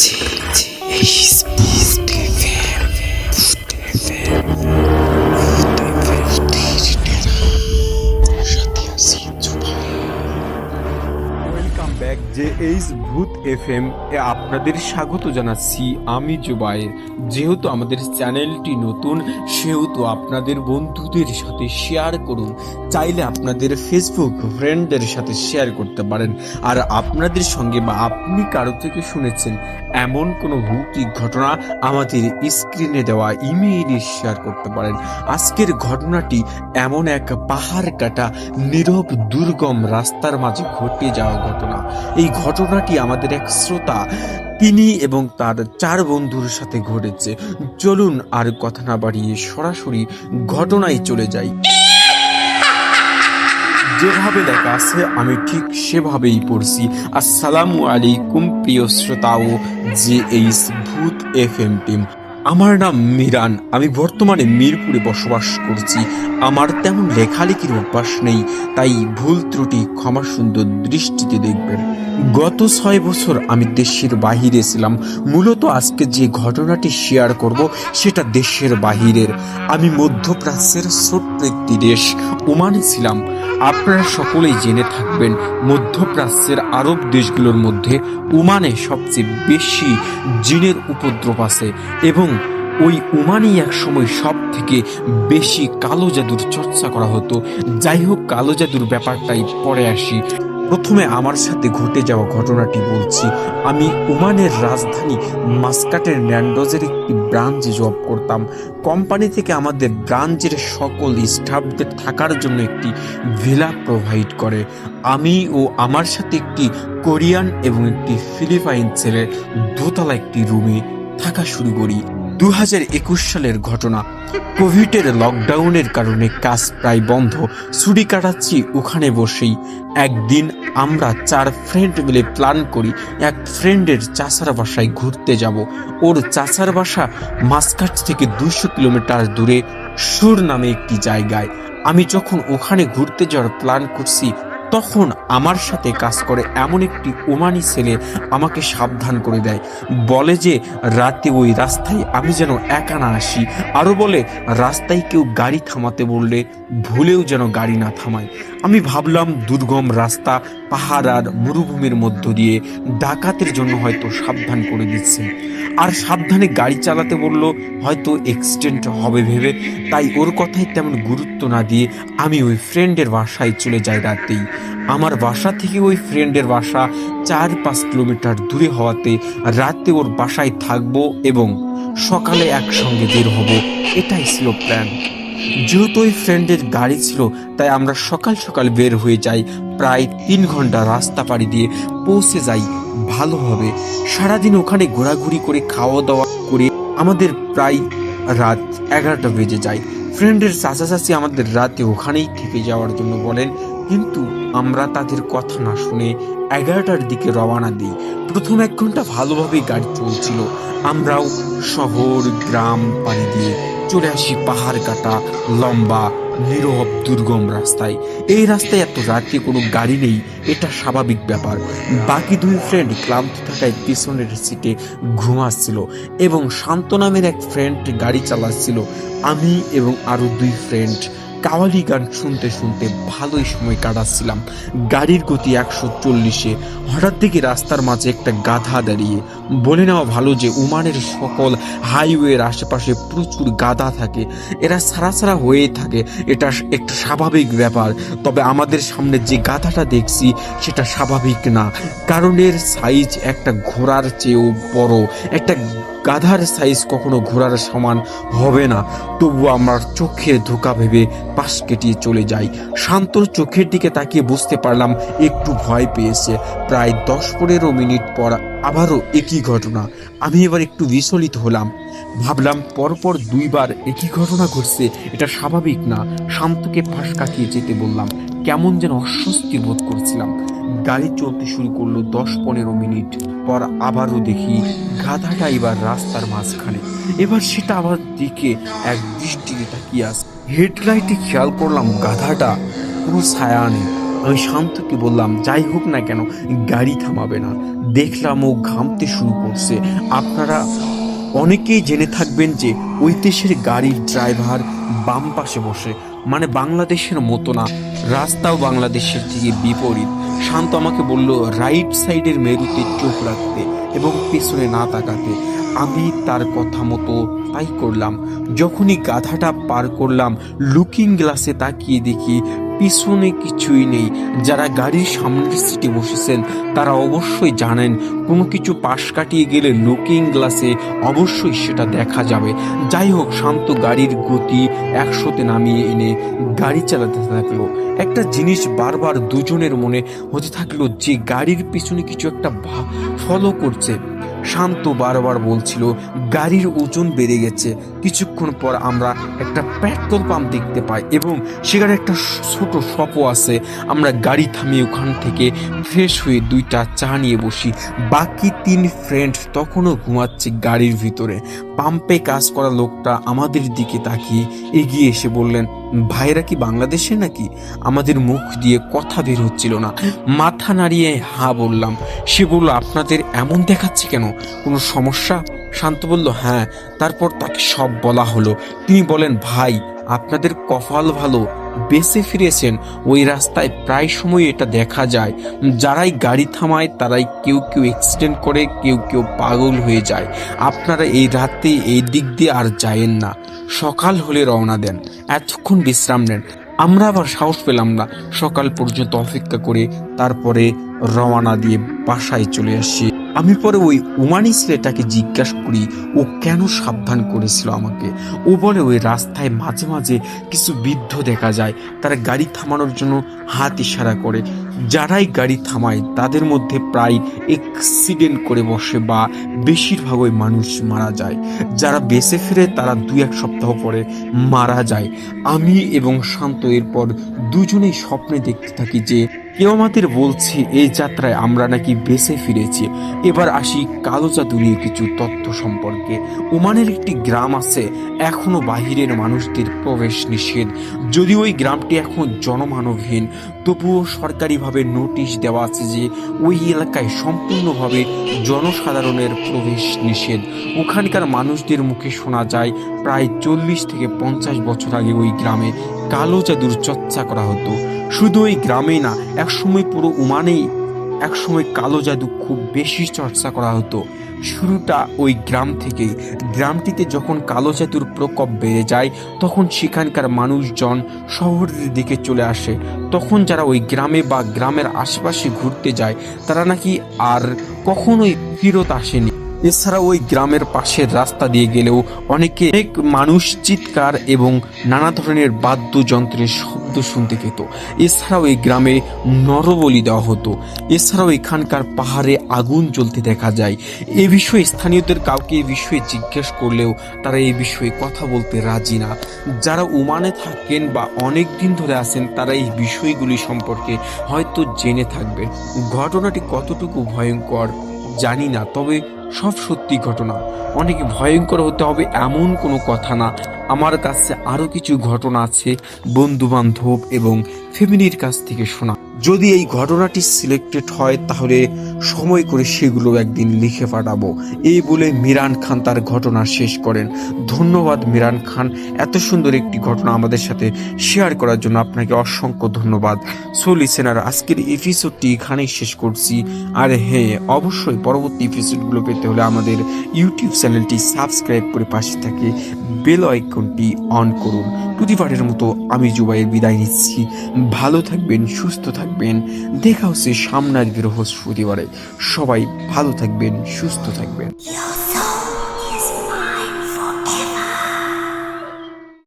Welcome back JH ভূত FM এ আপনাদের স্বাগত জানাচ্ছি আমি জুবায়ের। যেহেতু আমাদের চ্যানেলটি নতুন সেহেতু আপনাদের বন্ধুদের সাথে শেয়ার করুন। চাইলে আপনাদের ফেসবুক ফ্রেন্ডদের সাথে শেয়ার করতে পারেন। আর আপনাদের সঙ্গে বা আপনি কারো থেকে শুনেছেন এমন কোনো ভৌতিক ঘটনা আমাদের স্ক্রিনে দেওয়া ইমেইলে শেয়ার করতে পারেন। আজকের ঘটনাটি এমন এক পাহাড় কাটা নীরব দুর্গম রাস্তার মাঝে ঘটে যাওয়া ঘটনা। এই ঘটনাটি আমাদের এক শ্রোতা তিনি এবং তার 4 বন্ধুর সাথে ঘটেছে। চলুন আর কথা না বাড়িয়ে সরাসরি ঘটনায় চলে যাই। যেভাবে লেখা আছে আমি ঠিক সেভাবেই পড়ছি। আসসালামু আলাইকুম প্রিয় শ্রোতা ও জেএইচ ভূত এফএম টিম। আমার নাম মিরান। আমি বর্তমানে মিরপুরে বসবাস করছি। আমার তেমন লেখালেখির অভ্যাস নেই, তাই ভুল ত্রুটি ক্ষমা সুন্দর দৃষ্টিতে দেখবেন। গত 6 বছর আমি দেশের বাহিরে ছিলাম। মূলত আজকে যে ঘটনাটি শেয়ার করব সেটা দেশের বাহিরের। আমি মধ্যপ্রাচ্যের ছোট্ট একটি দেশ ওমানে ছিলাম। আপনারা সকলেই জেনে থাকবেন মধ্যপ্রাচ্যের আরব দেশগুলোর মধ্যে ওমানে সবচেয়ে বেশি জিনের উপদ্রব আছে এবং ওই ওমানেই এক সময় সব থেকে বেশি কালো জাদুর চর্চা করা হতো। যাই হোক, কালো জাদুর ব্যাপারটাই পরে আসি। প্রথমে আমার সাথে ঘটে যাওয়া ঘটনাটি বলছি। আমি ওমানের রাজধানী মাস্কাটের ন্যান্ডোজের একটি ব্রাঞ্চে জব করতাম। কোম্পানি থেকে আমাদের ব্রাঞ্চের সকল স্টাফদের থাকার জন্য একটি ভিলা প্রোভাইড করে। আমি ও আমার সাথে একটি কোরিয়ান এবং একটি ফিলিপাইন ছেলের দোতলা একটি রুমে থাকা শুরু করি। 2021 সালের ঘটনা। কোভিডের লকডাউনের কারণে কাজ প্রায় বন্ধ। ছুটি কাটাচ্ছি ওখানে বসেই। একদিন আমরা 4 ফ্রেন্ড মিলে প্ল্যান করি এক ফ্রেন্ডের চাচার বাসায় ঘুরতে যাব। ওর চাচার বাসা মাস্কাট থেকে 200 কিলোমিটার দূরে সুর নামে একটি জায়গায়। আমি যখন ওখানে ঘুরতে যাওয়ার প্ল্যান করছি তখন আমার সাথে কাজ করে এমন একটি ওমানি ছেলে আমাকে সাবধান করে দেয়। বলে যে রাতে ওই রাস্তায় আমি যেন একা না আসি। আরও বলে রাস্তায় কেউ গাড়ি থামাতে বললে ভুলেও যেন গাড়ি না থামায়। আমি ভাবলাম দুর্গম রাস্তা, পাহাড় আর মরুভূমির মধ্য দিয়ে, ডাকাতের জন্য হয়তো সাবধান করে দিচ্ছে। আর সাবধানে গাড়ি চালাতে বলল, হয়তো অ্যাক্সিডেন্ট হবে ভেবে। তাই ওর কথায় তেমন গুরুত্ব না দিয়ে আমি ওই ফ্রেন্ডের বাসায় চলে যাই রাতেই। আমার বাসা থেকে ওই ফ্রেন্ডের বাসা 4-5 কিলোমিটার দূরে হওয়াতে রাতে ওর বাসায় থাকবো এবং সকালে একসঙ্গে বের হব, এটাই ছিল প্ল্যান। যেহেতু ওই ফ্রেন্ডের গাড়ি ছিল তাই আমরা সকাল সকাল বের হয়ে যাই। প্রায় 3 ঘন্টা রাস্তা পাড়ি দিয়ে পৌঁছে যাই ভালো হবে। সারাদিন ওখানে ঘোরাঘুরি করে খাওয়া দাওয়া করে আমাদের প্রায় রাত 11টা বেজে যায়। ফ্রেন্ডের চাচা চাচি আমাদের রাতে ওখানেই থেকে যাওয়ার জন্য বলেন, কিন্তু আমরা তাদের কথা না শুনে 11টার দিকে রওনা দিই। প্রথম 1 ঘন্টা ভালোভাবেই গাড়ি চলছিল। আমরাও শহর গ্রাম পাড়ি দিয়ে চলে আসি পাহাড় কাটা লম্বা নীরব দুর্গম রাস্তায়। এই রাস্তায় এত রাতে কোনো গাড়ি নেই, এটা স্বাভাবিক ব্যাপার। বাকি 2 ফ্রেন্ড ক্লান্ত থাকায় পিছনের সিটে ঘুমাচ্ছিল এবং শান্ত নামের এক ফ্রেন্ড গাড়ি চালাচ্ছিল। আমি এবং আরো 2 ফ্রেন্ড কাওয়ালি গান শুনতে শুনতে ভালোই সময় কাটাচ্ছিলাম। গাড়ির গতি 140-এ। হঠাৎ দেখি রাস্তার মাঝে একটা গাধা দাঁড়িয়ে। বলে নেওয়া ভালো যে ওমানের সকল হাইওয়ের আশেপাশে প্রচুর গাধা থাকে। এরা ছাড়া হয়ে থাকে, এটা একটা স্বাভাবিক ব্যাপার। তবে আমাদের সামনে যে গাধাটা দেখছি সেটা স্বাভাবিক না, কারণ এর সাইজ একটা ঘোড়ার চেয়েও বড়। একটা গাধার সাইজ কখনো ঘোড়ার সমান হবে না। তবুও আমার চোখের ধোঁকা ভেবে পাশ কেটিয়ে চলে যাই। শান্তর চোখের দিকে তাকিয়ে বুঝতে পারলাম একটু ভয় পেয়েছে। প্রায় 10-15 মিনিট পর আবারও একই ঘটনা। আমি এবার একটু বিচলিত হলাম। ভাবলাম পরপর 2 বার একই ঘটনা ঘটছে, এটা স্বাভাবিক না। শান্তকে ফাঁস কাটিয়ে যেতে বললাম। কেমন যেন অস্বস্তি বোধ করছিলাম। গাড়ি চলতে শুরু করলো। 10-15 মিনিট পর আবারও দেখি গাধাটা এবার রাস্তার মাঝখানে। এবার সেটা আমার দিকে এক দৃষ্টিতে তাকিয়ে আসে। হেডলাইটে খেয়াল করলাম গাধাটা কোনো ছায়া নেই, আমি শান্তকে বললাম, যাই হোক না কেন গাড়ি থামাবে না। দেখলাম ও ঘামতে শুরু করছে। আপনারা অনেকেই জেনে থাকবেন যে ওই দেশের গাড়ির ড্রাইভার বাম পাশে বসে, মানে বাংলাদেশের মতো না, রাস্তাও বাংলাদেশের থেকে বিপরীত। শান্ত আমাকে বলল রাইট সাইডের মেরুতে চোখ রাখতে এবং পেছনে না তাকাতে। আমি তার কথা মতো তাই করলাম। যখনই গাধাটা পার করলাম, লুকিং গ্লাসে তাকিয়ে দেখি পিছনে কিছুই নেই। যারা গাড়ির সামনের সিটে বসেছেন তারা অবশ্যই জানেন কোনো কিছু পাশ কাটিয়ে গেলে লুকিং গ্লাসে অবশ্যই সেটা দেখা যাবে। যাই হোক, শান্ত গাড়ির গতি 100-তে নামিয়ে এনে গাড়ি চালাতে থাকলো। একটা জিনিস বারবার দুজনের মনে হতে থাকলো যে গাড়ির পিছনে কিছু একটা ফলো করছে। শান্ত বারবার বলছিল গাড়ির ওজন বেড়ে গেছে। কিছুক্ষণ পর আমরা একটা পেট্রোল পাম্প দেখতে পাই এবং সেখানে একটা ছোট শপও আছে। আমরা গাড়ি থামিয়ে ওখান থেকে ফ্রেশ হয়ে 2টা চা নিয়ে বসি। বাকি 3 ফ্রেন্ড তখনও ঘুমাচ্ছে গাড়ির ভিতরে। পাম্পে কাজ করা লোকটা আমাদের দিকে তাকিয়ে এগিয়ে এসে বললেন, ভাইরা কি বাংলাদেশে নাকি? আমাদের মুখ দিয়ে কথা বের হচ্ছিল না। মাথা নাড়িয়ে হ্যাঁ বললাম। সে বলল, আপনাদের এমন দেখাচ্ছে কেন, কোনো সমস্যা? শান্ত বলল, হ্যাঁ। তারপর তাকে সব বলা হলো। তিনি বলেন, ভাই আপনাদের কপাল ভালো, বেঁচে ফিরেছেন। ওই রাস্তায় প্রায় সময় এটা দেখা যায়। যারাই গাড়ি থামায় তারাই কেউ কেউ অ্যাক্সিডেন্ট করে, কেউ কেউ পাগল হয়ে যায়। আপনারা এই রাতে এই দিক দিয়ে আর যায়েন না, সকাল হলে রওনা দেন, এতক্ষণ বিশ্রাম নেন। আমরা আবার সাহস পেলাম না, সকাল পর্যন্ত অপেক্ষা করে তারপরে রওনা দিয়ে বাসায় চলে আসি। আমি পরে ওই ওমানি ছেলেটাকে জিজ্ঞাসা করি ও কেন সাবধান করেছিল আমাকে। ও বলে ওই রাস্তায় মাঝে মাঝে কিছু বৃদ্ধ দেখা যায়, তারা গাড়ি থামানোর জন্য হাত ইশারা করে। যারাই গাড়ি থামায় তাদের মধ্যে প্রায় অ্যাক্সিডেন্ট করে বসে বা বেশিরভাগই মানুষ মারা যায়। যারা বেঁচে ফিরে তারা 2-1 সপ্তাহ পরে মারা যায়। আমি এবং শান্ত এরপর দুজনেই স্বপ্নে দেখতে থাকি যে কেউ আমাদের বলছে এই যাত্রায় আমরা নাকি বেঁচে ফিরেছি। এবার আসি কালো জাদু নিয়ে কিছু তথ্য সম্পর্কে। ওমানের একটি গ্রাম আছে, এখনো বাহিরের মানুষদের প্রবেশ নিষেধ। যদিও ওই গ্রামটি এখন জনমানবহীন, তবুও সরকারিভাবে নোটিশ দেওয়া আছে যে ওই এলাকায় সম্পূর্ণভাবে জনসাধারণের প্রবেশ নিষেধ। ওখানকার মানুষদের মুখে শোনা যায় প্রায় 40 থেকে 50 বছর আগে ওই গ্রামে কালো জাদুর চর্চা করা হতো। শুধু ওই গ্রামেই না, একসময় পুরো ওমানেই একসময় কালো জাদু খুব বেশি চর্চা করা হতো। শুরুটা ওই গ্রাম থেকেই। গ্রামটিতে যখন কালো জাদুর প্রকোপ বেড়ে যায় তখন সেখানকার মানুষজন শহরের দিকে চলে আসে। তখন যারা ওই গ্রামে বা গ্রামের আশেপাশে ঘুরতে যায় তারা নাকি আর কখনোই ফেরত আসেনি। এছাড়া ওই গ্রামের পাশের রাস্তা দিয়ে গেলেও অনেক মানুষ চিৎকার এবং নানা ধরনের বাদ্যযন্ত্রের শব্দ শুনতে পেত। এছাড়াও এই গ্রামে নরবলি দেওয়া হতো। এছাড়াও এখানকার পাহাড়ে আগুন জ্বলতে দেখা যায়। এ বিষয়ে স্থানীয়দের কাউকে এই বিষয়ে জিজ্ঞেস করলেও তারা এই বিষয়ে কথা বলতে রাজি না। যারা ওমানে থাকেন বা অনেক দিন ধরে আছেন তারা এই বিষয়গুলি সম্পর্কে হয়তো জেনে থাকবেন। ঘটনাটি কতটুকু ভয়ঙ্কর জানি না, তবে সব সত্যি ঘটনা। অনেক ভয়ঙ্কর হতে হবে এমন কোনো কথা না। আমার কাছে আরো কিছু ঘটনা আছে বন্ধু বান্ধব এবং ফ্যামিলির কাছ থেকে শোনা। যদি এই ঘটনাটি সিলেক্টেড হয় তাহলে সময় করে সেগুলো একদিন লিখে পাঠাবো। এই বলে মিরান খান তার ঘটনা শেষ করেন। ধন্যবাদ মিরান খান, এত সুন্দর একটি ঘটনা আমাদের সাথে শেয়ার করার জন্য আপনাকে অসংখ্য ধন্যবাদ। সো লিসেনার, আজকের এপিসোডটি এখানেই শেষ করছি। আর হ্যাঁ, অবশ্যই পরবর্তী এপিসোডগুলো পেতে হলে আমাদের ইউটিউব চ্যানেলটি সাবস্ক্রাইব করে পাশে থাকে বেল আইকনটি অন করুন। প্রতিবারের মতো আমি জুবাইর বিদায় নিচ্ছি। ভালো থাকবেন, সুস্থ থাকবেন। দেখা হচ্ছে সামনের বৃহস্পতিবারে। সবাই ভালো থাকবেন, সুস্থ থাকবেন।